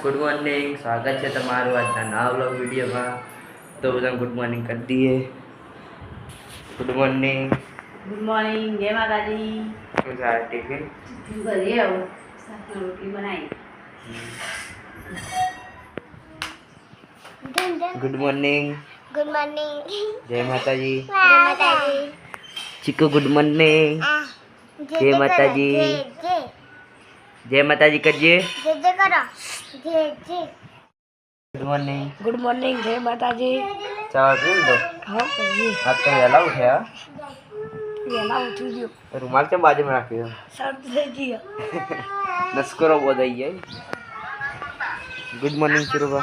Good morning. स्वागत है તમારું આજના નવા વ્લોગ વિડિયોમાં। તો બધા ગુડ મોર્નિંગ કરી દઈએ। Good morning. Good morning. जय माता दी। શું ચાલે ટિફિન? भरी आओ साथ में रोटी बनाई। Good morning. Good morning. जय माता जी। जय माता दी। Chikoo good morning. जय माता जी। जय माता जी करिए। जय करो। जय जय। Good morning. Good morning. जय माता जी। चाय पी लो। हाँ पी। आप तो वेला उठ्या? वेला उठी गयो। रुमाल के बाजू में रखियो। सर्द થઈ ગયો। नस्करो बोदाइए। Good morning Chiruba.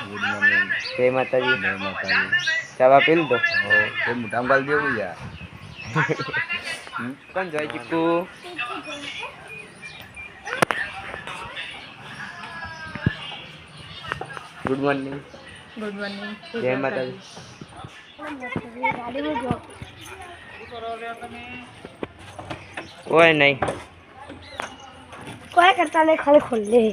Good morning. जय माता जी। जय माता जी। चाय पी लो। ये मोटा बाल देऊ यार। कौन जाए chikoo? Good morning. Good morning. जय माता दी। गाड़ी में जो कोई नहीं कोई करता नहीं खाली खोल ले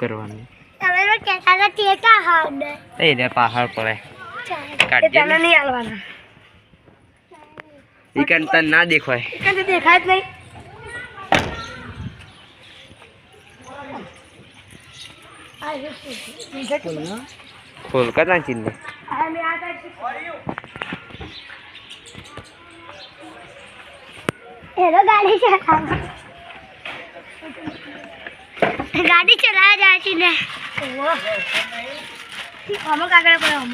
करवानी। તમે રો કેતા હતા ટેટા હાડ ए रे पहाड़ पड़े काट ये दे। जाना नहीं आलवाना। इकन तन ना देखो है। कहीं देखा ही नहीं। खोल कर ना चिल्ले। हेलो गाड़ी चला गाड़ी चलाया जाती ने हम कागड़ पर हम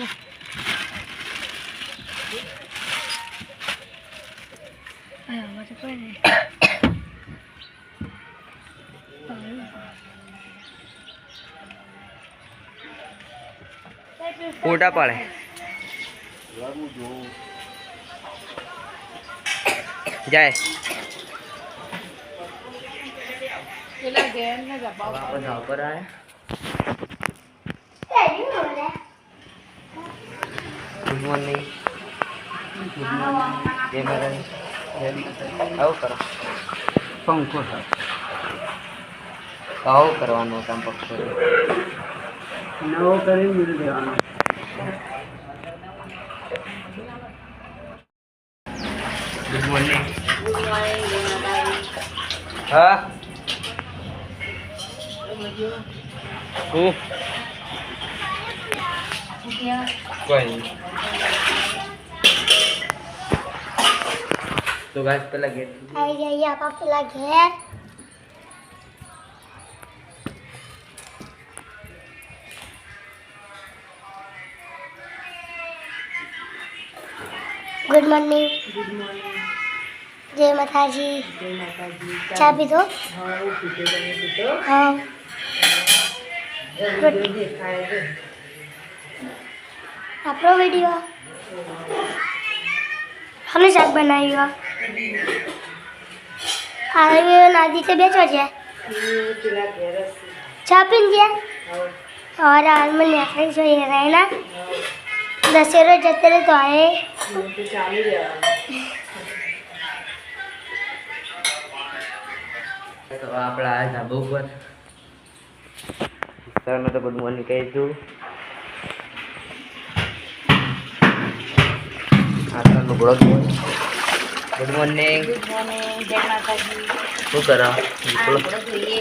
फोटा पड़े जाए पर आए। Good morning. जय माता दी। आओ करो पंखो आओ करवानो काम पक्ष नव करे मिल देवाना। Good morning. Good morning. जय माता दी। हाँ कोई नहीं। तो गाइस पहला गेट आई जाइए आप अपना घर गुड मॉर्निंग। Good morning. जय माता जी। जय माता जी। चाय पी दो। हाँ वो पीते बने पीतो। हाँ वीडियो दिखाए थे। આપણો વિડિયો હમે શાક બનાવ્યો આ નાદી से बेचो છે पिला केरस। छापिन છે और हाल में नेकले जो ये रहे ना दशहरा जते रहे तो आए तो चालू रहेगा। तो आपड़ा आया था ऊपर सर मैं तो गुड मॉर्निंग कही तू आता नुकड़ो गुड मॉर्निंग। Good morning. जय माता जी। શું કરો? આપણે જોઈએ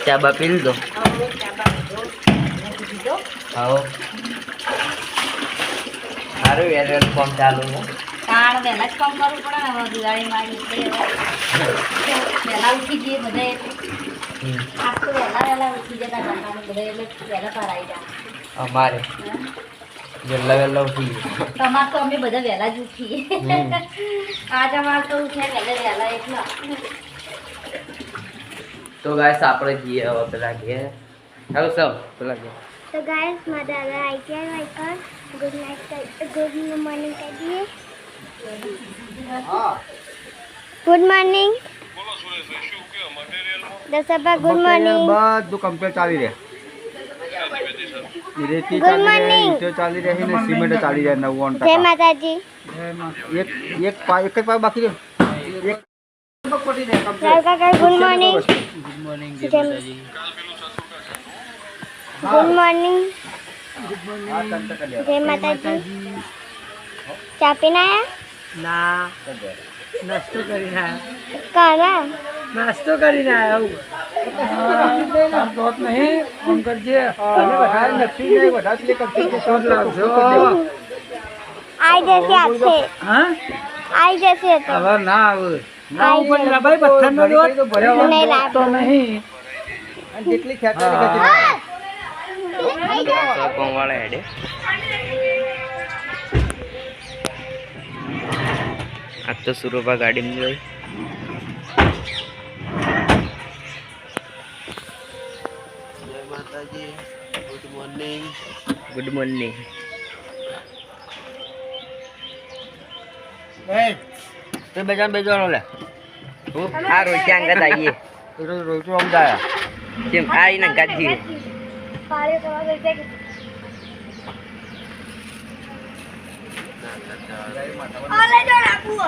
ચા બા પી લો। હવે ચાબા પીધો પીધો આવો સારું યાર ફોર્મ ચાલુ છે। તાણ વહેલા જ કામ કરવું પડે ને હવે દિવાળીમાં એટલે વહેલા ઉઠી જઈએ બધા આજ તો વહેલા ઉઠી જતા ઘરનાનું બધા એટલે વહેલા પાર આવી જાય। અમારે વેલા વેલા ઉઠી તમારે તો અમે બધા વહેલા જ ઉઠીએ આજ અમારે તો ઉઠ્યા વહેલા એટલા। તો ગાઈસ આપણે જઈએ હવે પેલા ઘેર હેલો સબ પેલા ઘેર तो गाइस मैं दादा आई क्या वाइकर गुड नाइट गुड मॉर्निंग कर दिए गुड मॉर्निंग दसबा गुड मॉर्निंग બધું કમ્પ્લીટ ચાલી રહે રેતી Good ચાલી રહે morning. ઈંટો ચાલી રહે ને સિમેન્ટ ચાલી રહે 99%। जय माता जी। એક એક એક જ પાઇપ બાકી રહ્યો એક પટી રહે गुड मॉर्निंग। ગુડ મોર્નિંગ जय ગુડ મોર્નિંગ. હા તંત કરી જય માતાજી. ચા પીને આયા? ના નાસ્તો કરીને આવ્યો. કાલા નાસ્તો કરીને આવ્યો. આઈ જશે આપશે. આઈ જશે તો હવે ના આવે આઈ જશે. નહીં લાગતો. જેટલી ખેંચાય વાળા હેડે આજ તો સુરભા ગાડીમાં ગઈ. જય માતાજી. Good morning. Good morning. તો બેજાન બેજવાનો લે આ રોજ ત્યાં ગત આવીએ રોજ સમજાયા કેમ આવીને ગાજી પાળે કરવા ગઈ છે. ઓલે જો રાખું.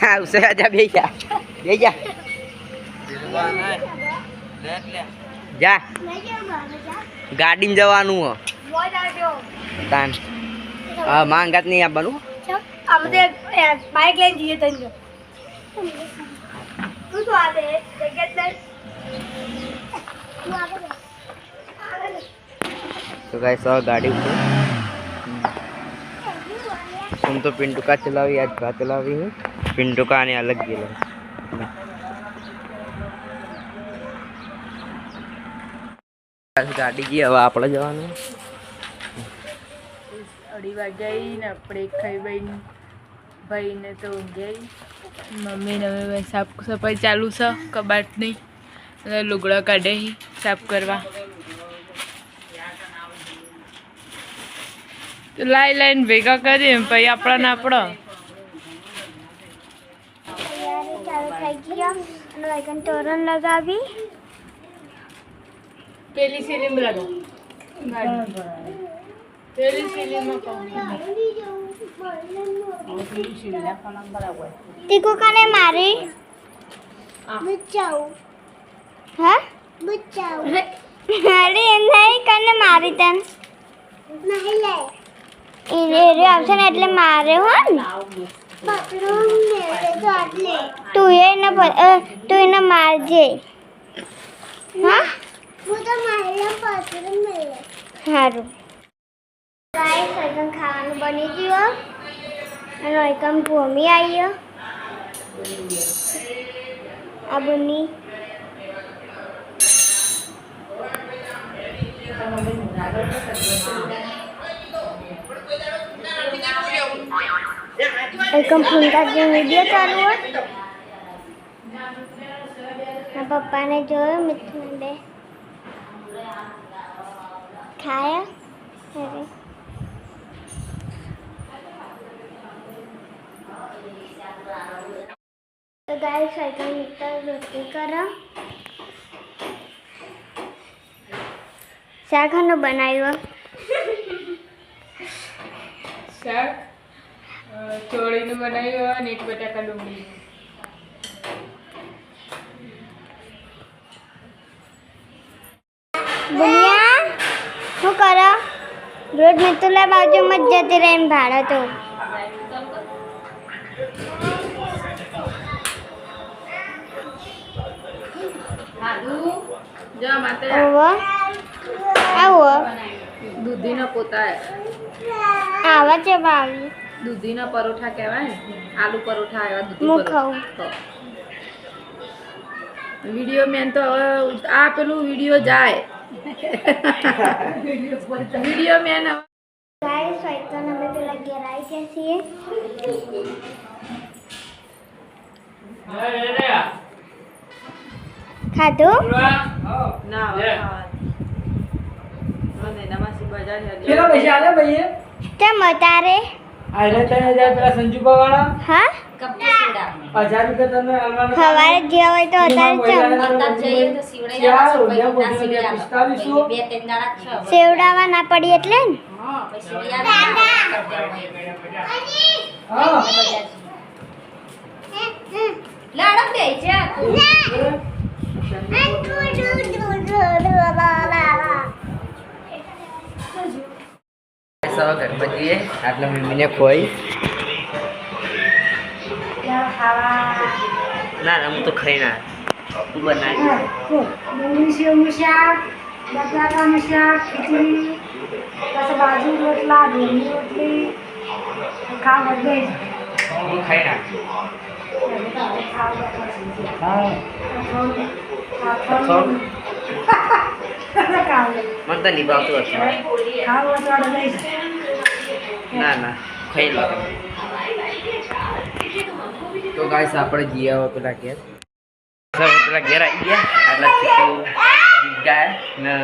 આવશે આજા બે જા જા ગાડીમાં જવાનું હો તાન હા માંગાત નહીં આપવાનું. બાઇક લઈને જઈએ તને જો તું તો આ દે જગ્યા લઈ तो गाइस और गाड़ी को हम तो पिंटू का चलावी आज का चलावी है. पिंटू का आने अलग गेला गाड़ी जी હવે આપણે જવાનું 2:30 વાગ્યા ને આપણે ખાઈ બઈ ભાઈને તો ઊંઘાઈ. મમ્મીને હવે સાફ સફાઈ ચાલુ છે કબાટની અને લુગડા કાઢે સાફ કરવા. તો લાઈને ભેગા કરીએ પછી આપણા ચાલુ થઈ ગયો અને વાગન તોરણ લગાવી પેલી સીલીમાં લગાવ પેલી સીલીમાં તીકુ કને મારી બચાવ હા બચાવ અરે નહીં કને મારી તન નહીં લે એ આવશે ને એટલે મારે હો ને તું એને મારજે હા સારું. ગાઈસ એકદમ ખાવાનું બની ગયું અને એકદમ ભૂમી આવી આ બની એકદમ ફૂંકા જે વિડીયો ચાલુ હોય પપ્પાને જોયો મિત્રને બે ખાયા અરે તો ગાઈસ એકદમ મિત્ર રોટલી કરો શાકનું બનાવ્યું શાક ચોળીનું બનાવ્યું અને એક બટાકા ડુંગળી. બુનિયા શું કરો રોજ મિતુલા બાજુમાં જ જતી રહે એમ ભાડો તો જો માતા ઓવો આવો દૂધીના પોતા આવા છે ભાવી દૂધીના પરોઠા કહેવાય ને આલુ પરોઠા આવ્યા દૂધી હું ખાઉં વિડીયો મેન તો હવે આ પેલું વિડીયો જાય વિડીયો મેન ગાઈસ તો અમે પેલા ઘેર આવી ગયા છીએ ખાધું ના નમાસી બજાર કેટલા પૈસા આલે ભાઈ કેમ તારે આલે 3000 પેલા સંજુબા વાળા હા 1000 રૂપિયા તમને આલવાના સવારે જે હોય તો અત્યારે સેવડાવા ના પડી એટલે ને લાડક દે છે સવા ઘરમાં જઈએ આટલે મમ્મીને ખોઈ ના ના હું તો ખાઈ ના તું બનાવી ડુંગળી સેવનું શાક બટાકાનું શાક ખીચડી પછી બાજુ રોટલા ભીંડી રોટલી ખાવા ગઈ હું ખાઈ ના મને તો નિભાવતું હતું ના ના ખાઈ લો તો ગાઈસ આપણે જઈએ હવે પેલા ઘેર પેલા ઘેર આવી ગયા આટલા ચીકુ ગીત ગાય ને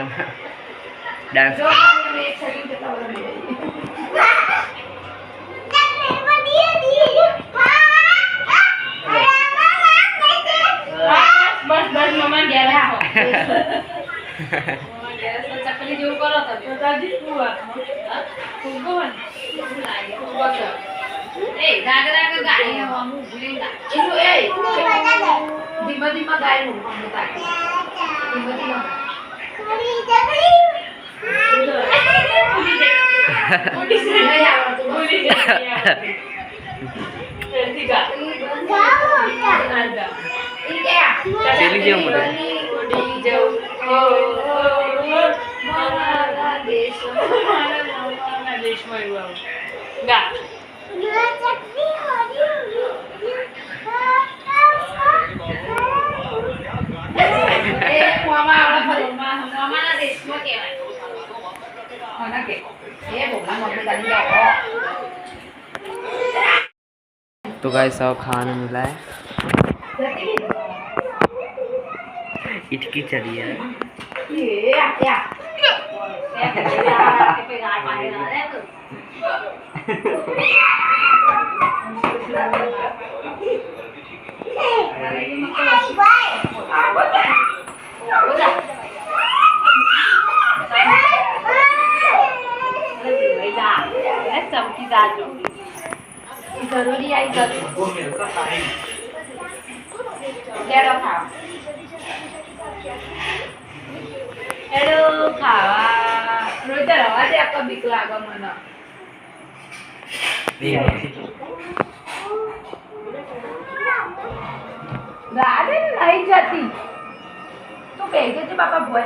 ડાન્સ બસ મમ્મા ઘેર આવો ચકલી જેવું કરો તમે દાદી ફૂગો એ રાગ રાગ ગાડી હમું ભૂલી ના એનું એ ધીમા ધીમા ગાયનું હમું તાકી ધીમા ધીમા પેલી કેવું મોટું तो गाइस सब खाने मिला है इटकी चली है जरूरी आई हेलो खावा रोज रवा दे आपका बिक लागा मना गाड़ी नहीं जाती तो कह दे थे पापा बुआ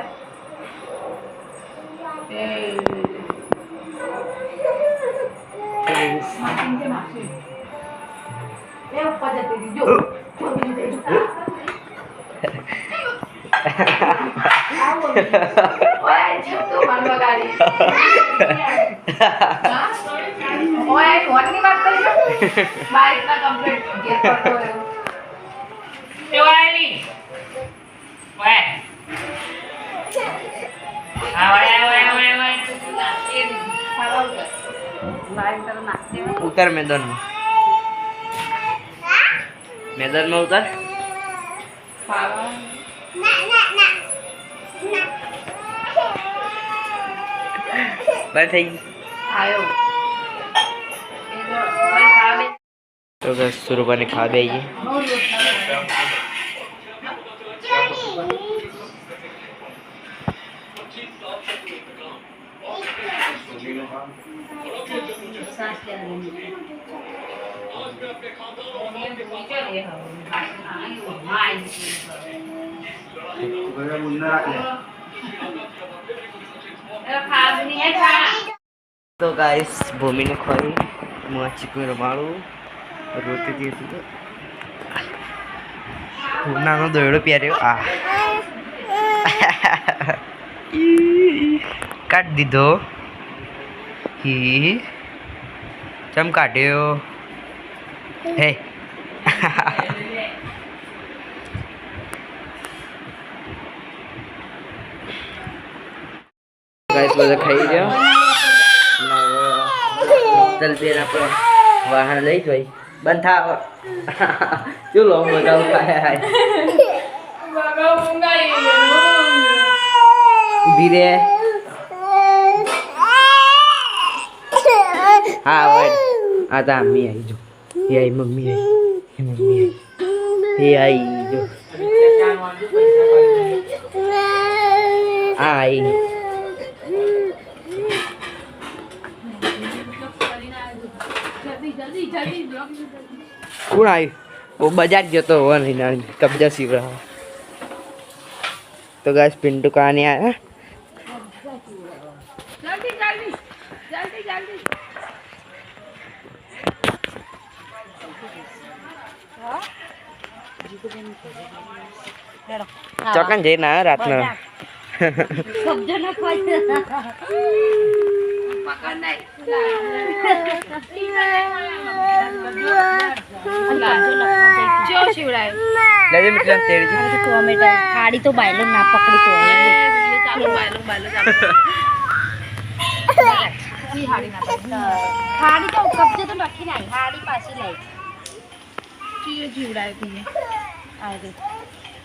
मैं ऊपर जाती थी जो ओए जब तो मन गाड़ी ओए फोन की बात कर बाइक का कंप्लीट गेट पर तो ए वाली ओए हां ओए ये खावा बाइक तर नाचते उतर मैदान में उतर खावा बस થઈ आयो तो बस सुरबाने खा देइए तो गाइस भूमि ने खोई मुआ चिकन रमाड़ू रोटी दी थी तो नानो दोड़ो प्यारे आ काट दीधो ही चम काट्यो हे गाइस બધા ખાઈ ગયો चल तेरा पर वाहन ले जोई बंद था क्यों लोग बताओ खाया है बाबा मुंगाई बीरे हाँ वर्ड आता मम्मी आई जो ये आई मम्मी आई ये आई जो आई કોણ આવ્યું ઓ બજાર જતો હોવા નહીં કબજા સીવડા તો ગાઈસ પિન્ટુ કહાની આયા ચોકન જઈને આવ્યો રાતના શબ્દ ન લેજે મિત્ર તેડી ખાડી તો બાયલો ના પકડી તો ખાડી તો કબજે તો નખી નાઈ ખાડી પાછી લઈ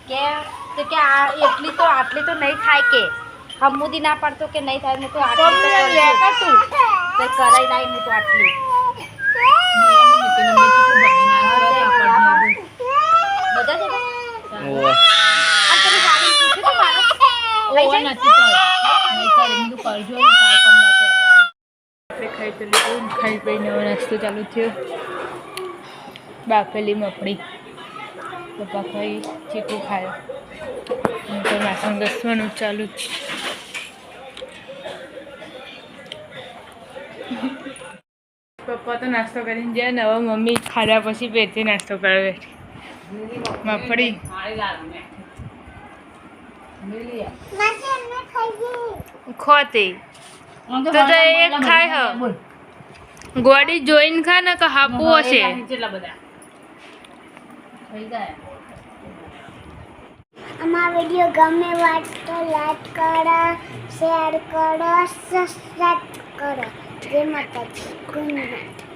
કે તો કે આ એટલી તો આટલી તો નહીં થાય કે હમુદી ના પડતો કે નહીં થાય હું તો આટલી તો લે કર તું તે કરાઈ લાઈ હું તો આટલી બધા છે ઓવા આ તને ગાડી પૂછે તો મારો લઈ જાય ખાઈ પીને નાસ્તો ચાલુ થયો બાફેલી મફળી પપ્પા ખાઈ ચીકુ ખાયો તો વાસણ ઘસવાનું ચાલુ જ પપ્પા તો નાસ્તો કરીને જાય ને હવે મમ્મી ખાધા પછી પેટથી નાસ્તો કરવા બેઠી મફળી ખોતી તો એક ખાય હ ગોળી જોઈને ખા ને કે હાપવું હશે અમારો વિડીયો ગમે વાત તો લાઈક કરો શેર કરો સબસ્ક્રાઇબ કરો જય માતાજી ગુડ નાઇટ